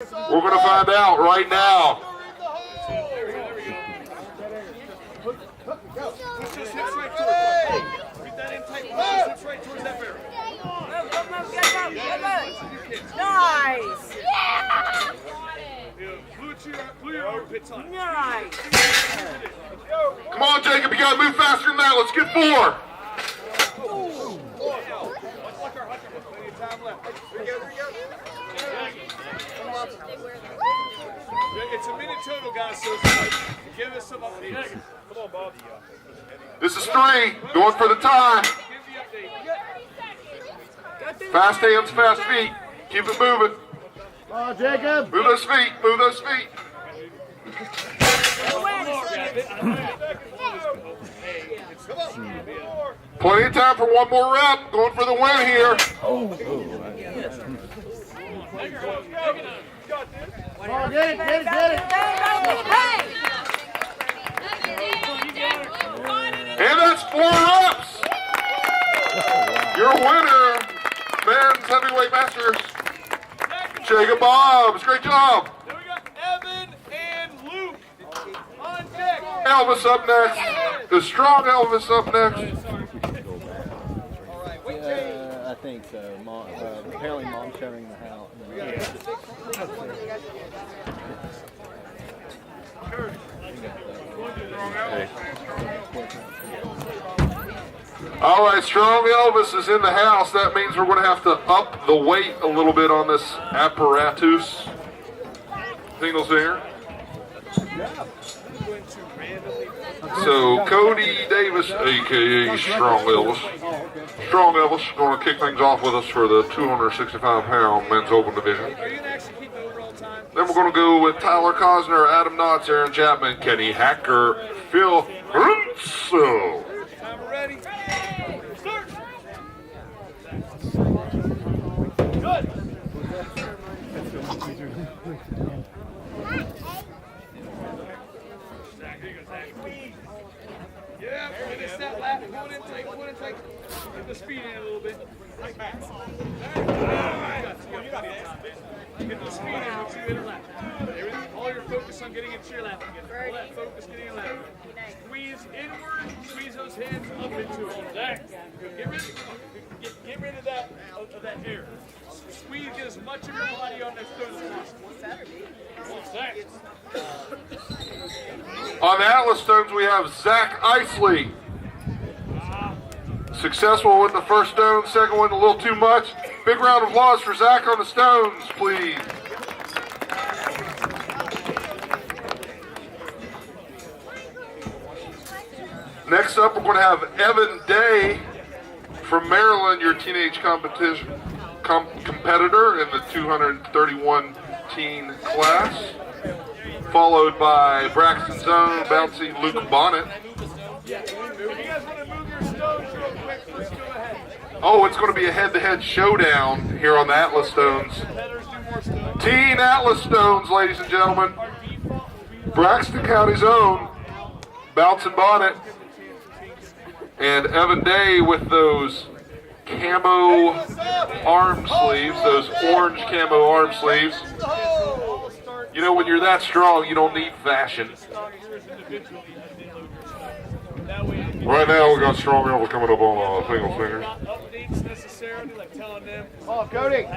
We're going to find out right now. Push those hips right towards it. Get that in tight. Push those hips right towards that barrel. Nice! Yeah! Glue your armpits on. Nice! Come on, Jacob, you got to move faster than that. Let's get 4. Plenty of time left. It's a minute total, guys, so give us some updates. Come on, Bob. This is 3. Going for the tie. Fast hands, fast feet. Keep it moving. Come on, Jacob. Move those feet. Move those feet. Plenty of time for one more rep. Going for the win here. Come on, get it. And that's 4 reps. Your winner, men's heavyweight masters, Jacob Bobs. Great job. Then we got Evan and Luke on deck. Elvis up next. The strong Elvis up next. I think so. Apparently, Mom's showing the house. All right, strong Elvis is in the house. That means we're going to have to up the weight a little bit on this apparatus. Fingals there. So Cody Davis, a.k.a. Strong Elvis. Strong Elvis going to kick things off with us for the 265-pound men's open division. Are you going to actually keep the overall time? Then we're going to go with Tyler Cosner, Adam Knotts, Aaron Chapman, Kenny Hacker, Phil Runzo. Time ready. Start. Good. Yeah, finish that lap. Pull it in tight. Get the speed in a little bit. Get the speed in once you hit a lap. All your focus on getting into your lap again. All that focus getting your lap. Squeeze inward, squeeze those hands up into it. Get rid of that air. Squeeze, get as much of your body on that stone as possible. On the Atlas Stones, we have Zach Isley. Successful with the first stone, second one a little too much. Big round of applause for Zach on the stones, please. Next up, we're going to have Evan Day from Maryland, your teenage competitor in the 231 teen class, followed by Braxton's own bouncy Luke Bonnet. Oh, it's going to be a head-to-head showdown here on the Atlas Stones. Teen Atlas Stones, ladies and gentlemen. Braxton County's own Bouncing Bonnet and Evan Day with those camo arm sleeves, those orange camo arm sleeves. You know, when you're that strong, you don't need fashion. Right now, we got Strong Elvis coming up on Fingals fingers. Updates necessarily, like telling them. Oh, Cody. All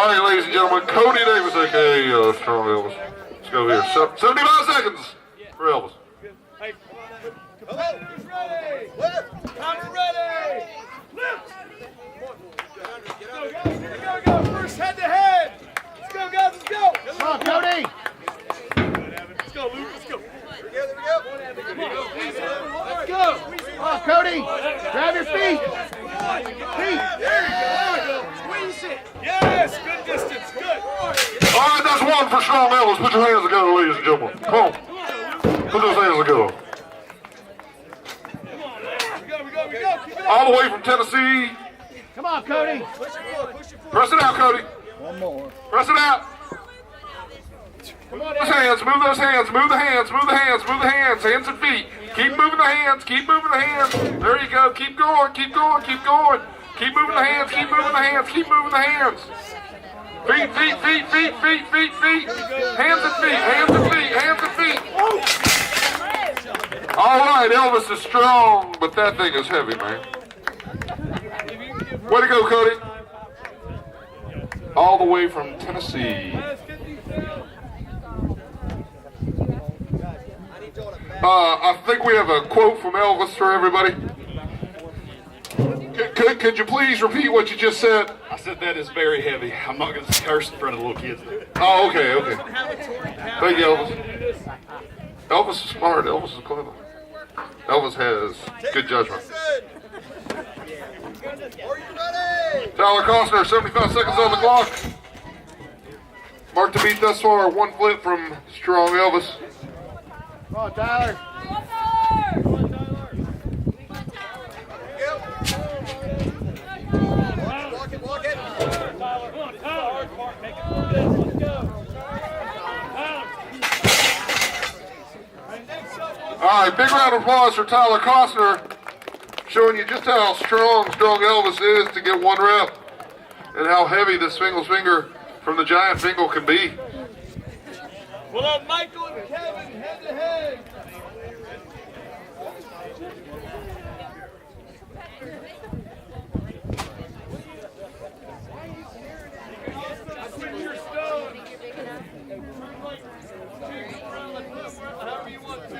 right, ladies and gentlemen, Cody Davis, a.k.a. Strong Elvis. Let's go here. 75 seconds for Elvis. Hey, who's ready? Counter ready. Lift. Go. First head to head. Let's go, guys. Let's go. Come on, Cody. Let's go, Luke. Let's go. Let's go. Come on, Cody. Grab your feet. There you go. Squeeze it. Yes, good distance. Good. All right, that's one for Strong Elvis. Put your hands together, ladies and gentlemen. Come on. Put those hands together. We go. Keep it All the way from Tennessee. Come on, Cody. Push it forward. Press it out, Cody. One more. Press it out. Come on, Those hands, move those hands, move the hands, move the hands, move the hands, hands and feet. Keep moving the hands, keep moving the hands. There you go. Keep going, keep going, keep going. Keep moving the hands, keep moving the hands, keep moving the hands. Feet, feet, feet, feet, feet, feet, feet. Hands and feet, hands and feet, hands and feet. All right, Elvis is strong, but that thing is heavy, man. Way to go, Cody. All the way from Tennessee. I think we have a quote from Elvis for everybody. Could you please repeat what you just said? I said that is very heavy. I'm not going to curse in front of the little kids. Oh, okay, okay. Thank you, Elvis. Elvis is smart. Elvis is clever. Elvis has good judgment. Tyler Costner, 75 seconds on the clock. Mark to beat thus far, 1 flip from strong Elvis. Come on, Tyler. All right, big round of applause for Tyler Costner, showing you just how strong Elvis is to get 1 rep, and how heavy this Fingals finger from the giant Fingal can be. We'll have Michael and Kevin head to head. However you want to.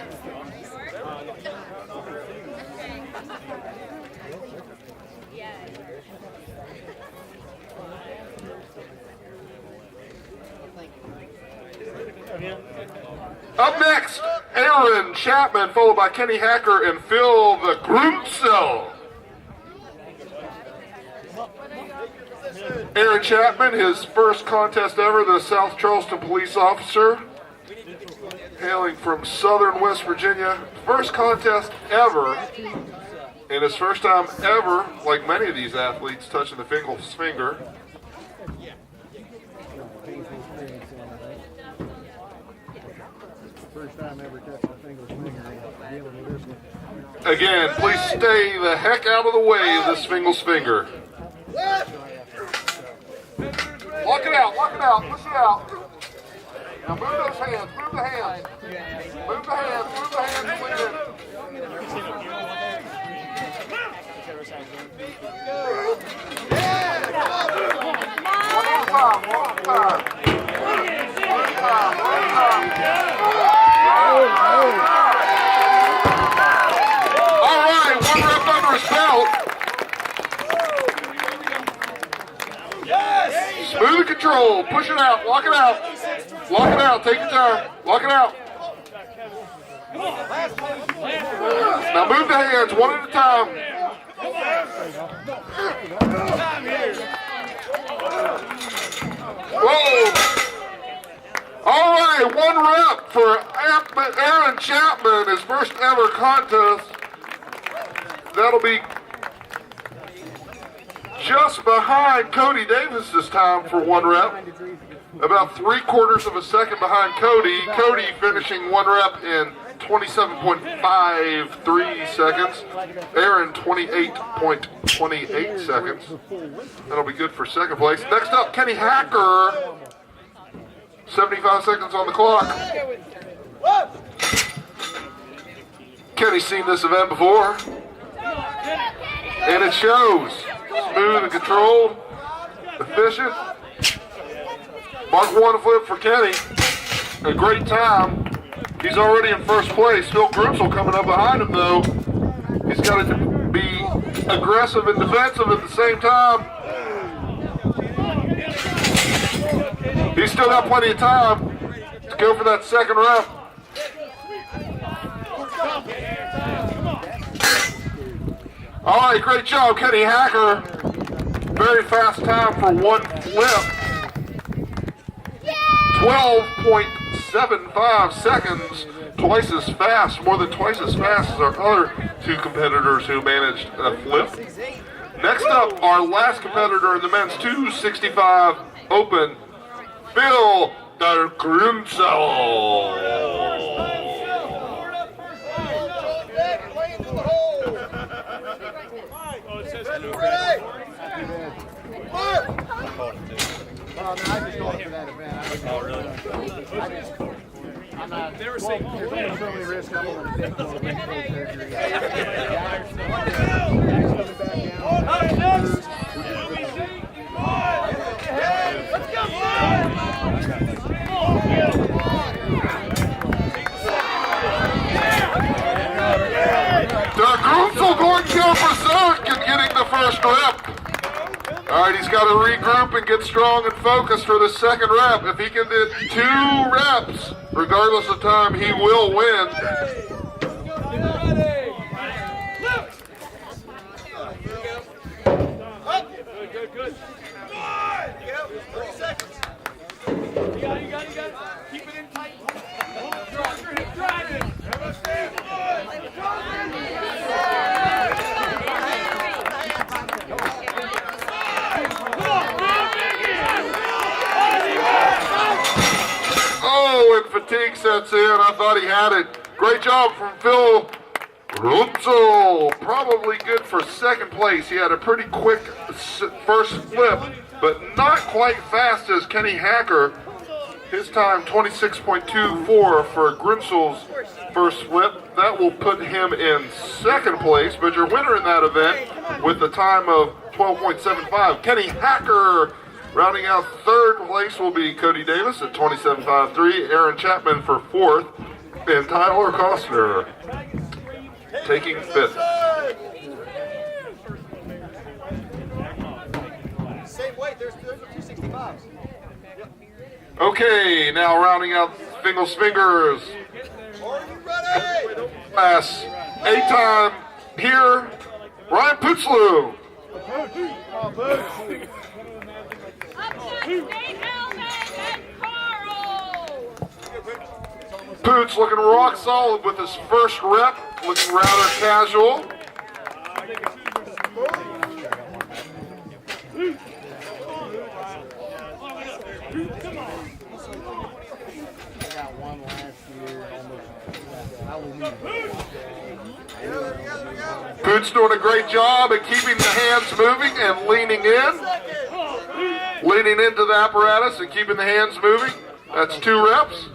Up next, Aaron Chapman, followed by Kenny Hacker and Phil the Grunzel. Aaron Chapman, his first contest ever, the South Charleston police officer, hailing from southern West Virginia. First contest ever, and his first time ever, like many of these athletes, touching the Fingals finger. First time ever touching a Fingals finger and dealing with this one. Again, please stay the heck out of the way of this Fingals finger. Lock it out, push it out. Now move those hands, move the hands. Move the hands, please. One at a time. All right, 1 rep under his belt. Smooth and control. Push it out. Lock it out. Lock it out. Take your time. Lock it out. Now move the hands 1 at a time. Whoa. All right, 1 rep for Aaron Chapman, his first ever contest. That'll be just behind Cody Davis this time for 1 rep. About 3/4 of a second behind Cody. Cody finishing 1 rep in 27.53 seconds. Aaron 28.28 seconds. That'll be good for second place. Next up, Kenny Hacker. 75 seconds on the clock. Kenny's seen this event before, and it shows. Smooth and controlled, efficient. Mark 1 flip for Kenny. A great time. He's already in first place. Phil Grunzel coming up behind him, though. He's got to be aggressive and defensive at the same time. He's still got plenty of time to go for that second rep. All right, great job, Kenny Hacker. Very fast time for 1 flip. 12.75 seconds. Twice as fast, more than twice as fast as our other 2 competitors who managed a flip. Next up, our last competitor in the men's 265 open, Phil the Grunzel. Well, no, I just going for that event. Oh, really? I'm not. They were saying, There's only so many risks I'm willing to take for a big toe surgery. Grunzel going down berserk and getting the first rep. All right, he's got to regroup and get strong and focused for the second rep. If he can do 2 reps, regardless of time, he will win. Good, good. Come on! 30 seconds. You got it. Keep it in tight. Drive it. Oh, and fatigue sets in. I thought he had it. Great job from Phil Grunzel. Probably good for second place. He had a pretty quick first flip, but not quite fast as Kenny Hacker. His time 26.24 for Grunzel's first flip. That will put him in second place, but your winner in that event with the time of 12.75, Kenny Hacker. Rounding out third place will be Cody Davis at 27.53, Aaron Chapman for fourth, and Tyler Costner taking fifth. Same weight, there's 265s. Okay, now rounding out Fingals Fingers. Are you ready? Class A-time here, Ryan Putzlu. Poots looking rock solid with his first rep, looking rather casual. Poots doing a great job at keeping the hands moving and leaning in. Leaning into the apparatus and keeping the hands moving. That's 2 reps.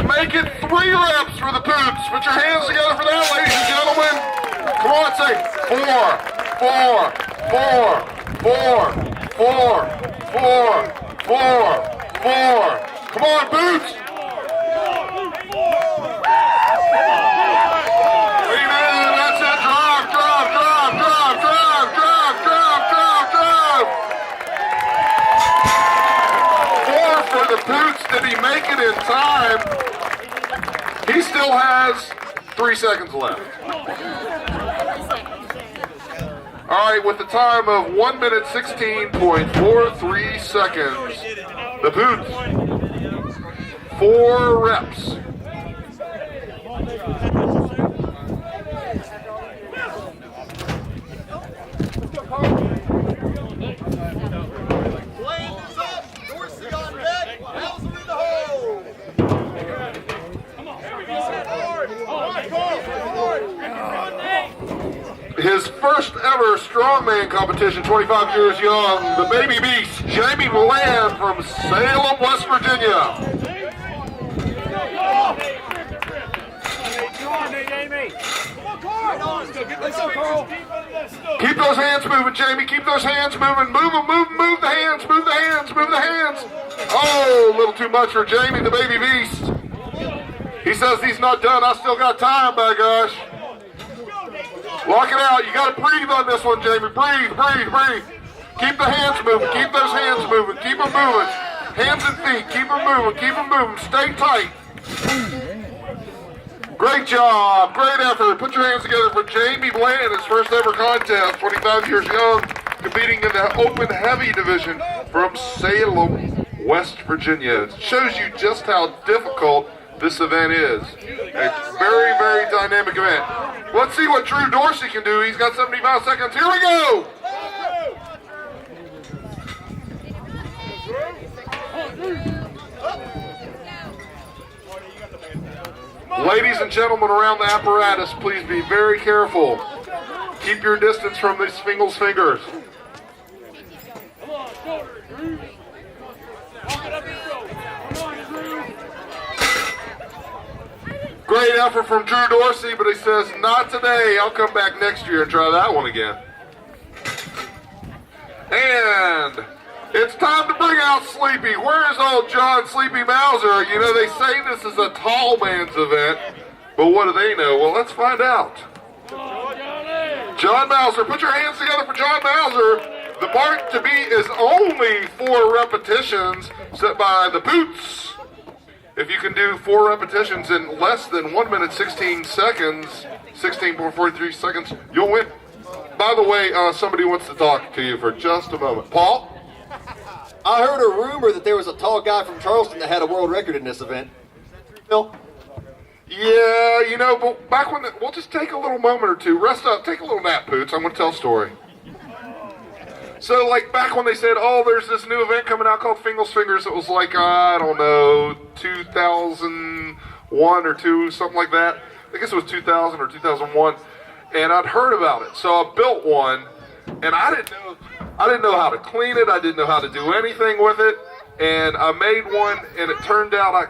Make it 3 reps for the Poots. Put your hands together for that, ladies and gentlemen. Come on, say 4. Come on, Poots. Lean in, that's it. Drive. 4 for the Poots. Did he make it in time? He still has 3 seconds left. All right, with the time of 1 minute 16.43 seconds, the Poots, 4 reps. His first ever strongman competition, 25 years young, the baby beast, Jamie Bland from Salem, West Virginia. Keep those hands moving, Jamie. Keep those hands moving. Move them, move the hands, move the hands. Oh, a little too much for Jamie, the baby beast. He says he's not done. I still got time, by gosh. Lock it out. You got to breathe on this one, Jamie. Breathe. Keep the hands moving. Keep those hands moving. Keep them moving. Hands and feet. Keep them moving. Stay tight. Great job. Great effort. Put your hands together for Jamie Bland, his first ever contest, 25 years young, competing in the open heavy division from Salem, West Virginia. It shows you just how difficult this event is. A very, very dynamic event. Let's see what Drew Dorsey can do. He's got 75 seconds. Here we go. Ladies and gentlemen around the apparatus, please be very careful. Keep your distance from these Fingals fingers. Come on, shoulders. Walk it up your shoulder. Come on, Drew. Great effort from Drew Dorsey, but he says, not today. I'll come back next year and try that one again. And it's time to bring out Sleepy. Where is old John Sleepy Mauser? You know, they say this is a tall man's event, but what do they know? Well, let's find out. John Mauser, put your hands together for John Mauser. The mark to beat is only 4 repetitions set by the Boots. If you can do 4 repetitions in less than 1 minute 16 seconds, 16.43 seconds, you'll win. By the way, somebody wants to talk to you for just a moment. Paul? I heard a rumor that there was a tall guy from Charleston that had a world record in this event. Phil? Yeah, you know, but back when, we'll just take a little moment or two. Rest up, take a little nap, Poots. I'm going to tell a story. So, like, back when they said, oh, there's this new event coming out called Fingals Fingers, it was like, I don't know, 2001 or 2, something like that. I guess it was 2000 or 2001. And I'd heard about it. So I built one, and I didn't know how to clean it. I didn't know how to do anything with it. And I made one, and it turned out I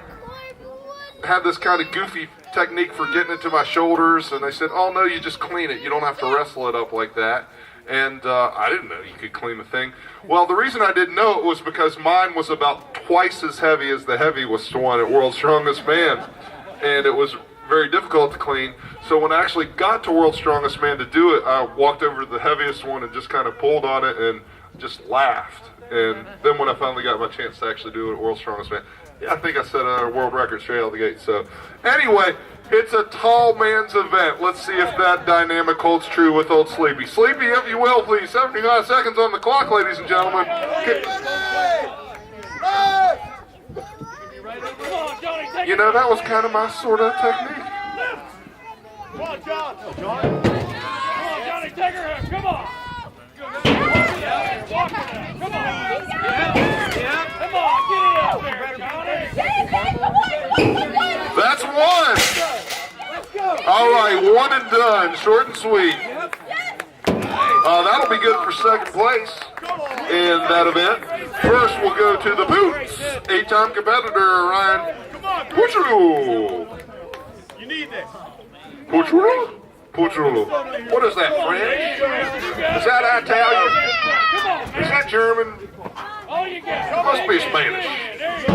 had this kind of goofy technique for getting it to my shoulders, and they said, oh no, you just clean it. You don't have to wrestle it up like that. And I didn't know you could clean the thing. Well, the reason I didn't know it was because mine was about twice as heavy as the heaviest one at World's Strongest Man. And it was very difficult to clean. So when I actually got to World's Strongest Man to do it, I walked over to the heaviest one and just kind of pulled on it and just laughed. And then when I finally got my chance to actually do it at World's Strongest Man, yeah, I think I set a world record straight out of the gate. So anyway, it's a tall man's event. Let's see if that dynamic holds true with old Sleepy. Sleepy, if you will, please. 75 seconds on the clock, ladies and gentlemen. You know, that was kind of my sort of technique. Come on, John. Come on, Johnny, take her head. Come on. Walk it out. Come on. Come on, get it out there, Johnny. That's one. All right, 1 and done. Short and sweet. That'll be good for second place in that event. First, we'll go to the Boots. 8-time competitor, Ryan Pucciolo. You need this. Pucciolo? Pucciolo. What is that, French? Is that Italian? Is that German? Oh, you got it. Must be Spanish. There you go.